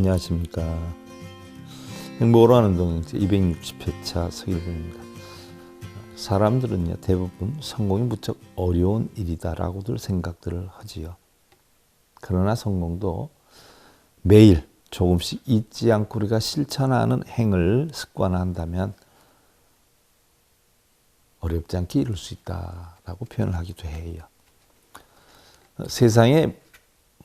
안녕하십니까. 행복으로 하는 동행 260회차 서일봉입니다. 사람들은요, 대부분 성공이 무척 어려운 일이다라고들 생각들을 하지요. 그러나 성공도 매일 조금씩 잊지 않고 우리가 실천하는 행을 습관화한다면 어렵지 않게 이룰 수 있다라고 표현을 하기도 해요. 세상의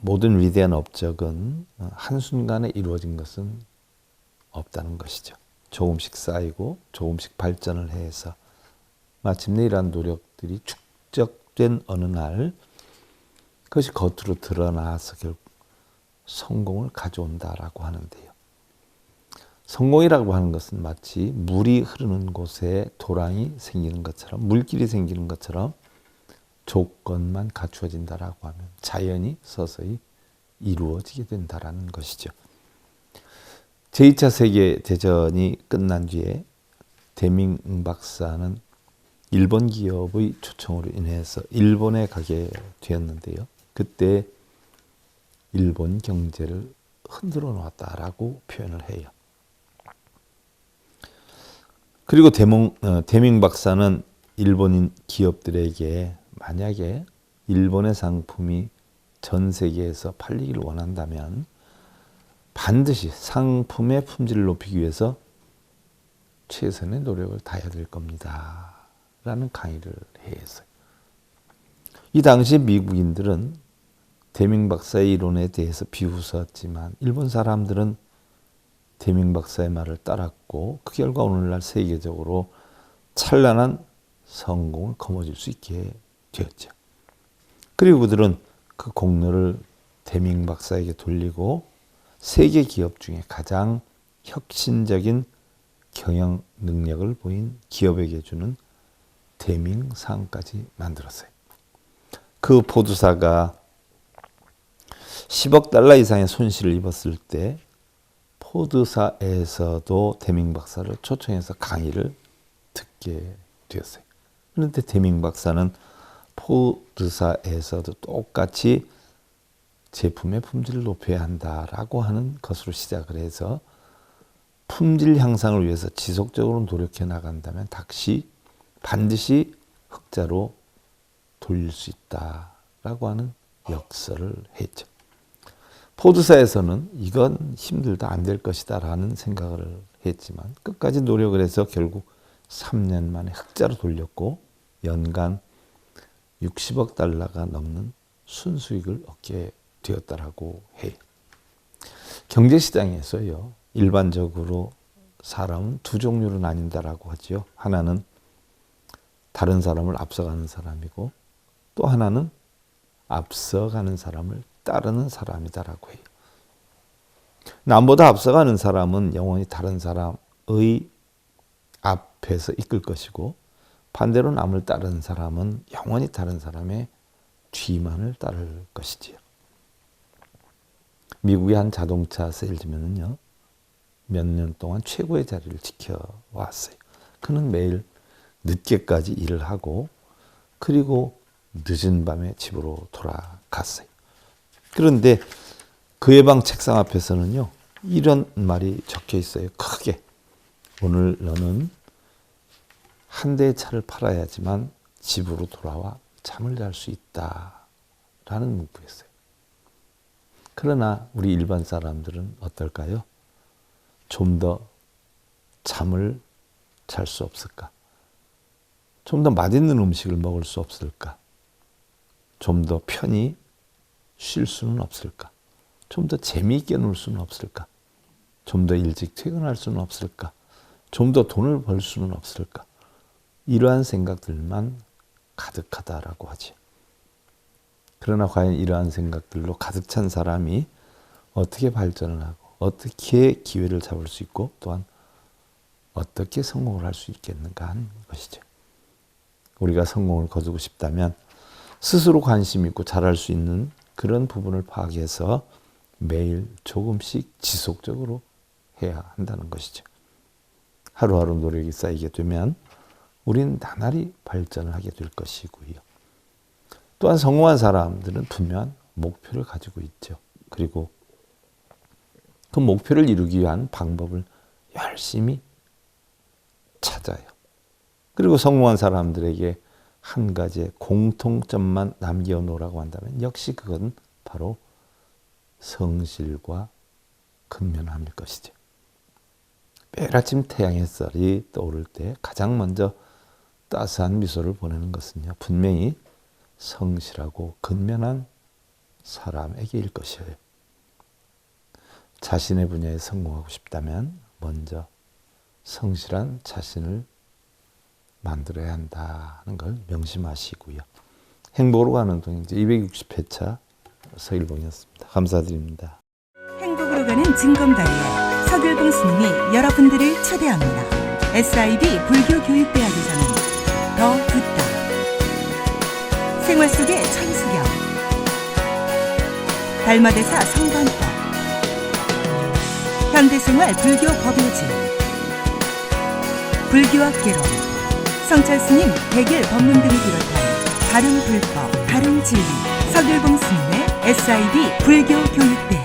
모든 위대한 업적은 한순간에 이루어진 것은 없다는 것이죠. 조금씩 쌓이고 조금씩 발전을 해서 마침내 이러한 노력들이 축적된 어느 날 그것이 겉으로 드러나서 결국 성공을 가져온다라고 하는데요. 성공이라고 하는 것은 마치 물이 흐르는 곳에 도랑이 생기는 것처럼, 물길이 생기는 것처럼 조건만 갖추어진다라고 하면 자연히 서서히 이루어지게 된다라는 것이죠. 제2차 세계대전이 끝난 뒤에 대밍 박사는 일본 기업의 초청으로 인해서 일본에 가게 되었는데요. 그때 일본 경제를 흔들어 놓았다라고 표현을 해요. 그리고 대밍 박사는 일본인 기업들에게 만약에 일본의 상품이 전 세계에서 팔리기를 원한다면 반드시 상품의 품질을 높이기 위해서 최선의 노력을 다해야 될 겁니다. 라는 강의를 했어요. 이 당시 미국인들은 대밍 박사의 이론에 대해서 비웃었지만 일본 사람들은 대밍 박사의 말을 따랐고 그 결과 오늘날 세계적으로 찬란한 성공을 거머쥘 수 있게 되었죠. 그리고 그들은 그 공로를 대밍 박사에게 돌리고 세계 기업 중에 가장 혁신적인 경영 능력을 보인 기업에게 주는 대밍상까지 만들었어요. 그 포드사가 10억 달러 이상의 손실을 입었을 때 포드사에서도 대밍 박사를 초청해서 강의를 듣게 되었어요. 그런데 대밍 박사는 포드사에서도 똑같이 제품의 품질을 높여야 한다라고 하는 것으로 시작을 해서 품질 향상을 위해서 지속적으로 노력해 나간다면 반드시 흑자로 돌릴 수 있다라고 하는 역설을 했죠. 포드사에서는 이건 힘들다, 안 될 것이다 라는 생각을 했지만 끝까지 노력을 해서 결국 3년 만에 흑자로 돌렸고 연간 60억 달러가 넘는 순수익을 얻게 되었다라고 해요. 경제시장에서요, 일반적으로 사람은 두 종류로 나뉜다라고 하죠. 하나는 다른 사람을 앞서가는 사람이고 또 하나는 앞서가는 사람을 따르는 사람이다라고 해요. 남보다 앞서가는 사람은 영원히 다른 사람의 앞에서 이끌 것이고 반대로 남을 따르는 사람은 영원히 다른 사람의 뒤만을 따를 것이지요. 미국의 한 자동차 세일즈맨은요, 몇 년 동안 최고의 자리를 지켜왔어요. 그는 매일 늦게까지 일을 하고 그리고 늦은 밤에 집으로 돌아갔어요. 그런데 그의 방 책상 앞에서는요, 이런 말이 적혀 있어요. 크게. 오늘 너는 한 대의 차를 팔아야지만 집으로 돌아와 잠을 잘 수 있다라는 문구였어요. 그러나 우리 일반 사람들은 어떨까요? 좀 더 잠을 잘 수 없을까? 좀 더 맛있는 음식을 먹을 수 없을까? 좀 더 편히 쉴 수는 없을까? 좀 더 재미있게 놀 수는 없을까? 좀 더 일찍 퇴근할 수는 없을까? 좀 더 돈을 벌 수는 없을까? 이러한 생각들만 가득하다라고 하지. 그러나 과연 이러한 생각들로 가득 찬 사람이 어떻게 발전을 하고 어떻게 기회를 잡을 수 있고 또한 어떻게 성공을 할 수 있겠는가 하는 것이죠. 우리가 성공을 거두고 싶다면 스스로 관심 있고 잘할 수 있는 그런 부분을 파악해서 매일 조금씩 지속적으로 해야 한다는 것이죠. 하루하루 노력이 쌓이게 되면 우리는 나날이 발전을 하게 될 것이고요. 또한 성공한 사람들은 분명한 목표를 가지고 있죠. 그리고 그 목표를 이루기 위한 방법을 열심히 찾아요. 그리고 성공한 사람들에게 한 가지의 공통점만 남겨놓으라고 한다면 역시 그건 바로 성실과 근면함일 것이죠. 매일 아침 태양 햇살이 떠오를 때 가장 먼저 따스한 미소를 보내는 것은요, 분명히 성실하고 근면한 사람에게일 것이에요. 자신의 분야에 성공하고 싶다면 먼저 성실한 자신을 만들어야 한다는 걸 명심하시고요. 행복으로 가는 동행제 260회차 서일봉이었습니다. 감사드립니다. 행복으로 가는 징검다리에 서길봉 스님이 여러분들을 초대합니다. SIB 불교교육대학에서는 더 듣다, 생활 속의 천수경, 달마대사 성관법, 현대생활 불교 법요지, 불교학개론, 성찰스님 백일 법문 등을 비롯한 다른 불법, 다른 진리, 서길봉 스님의 SIB 불교교육대학.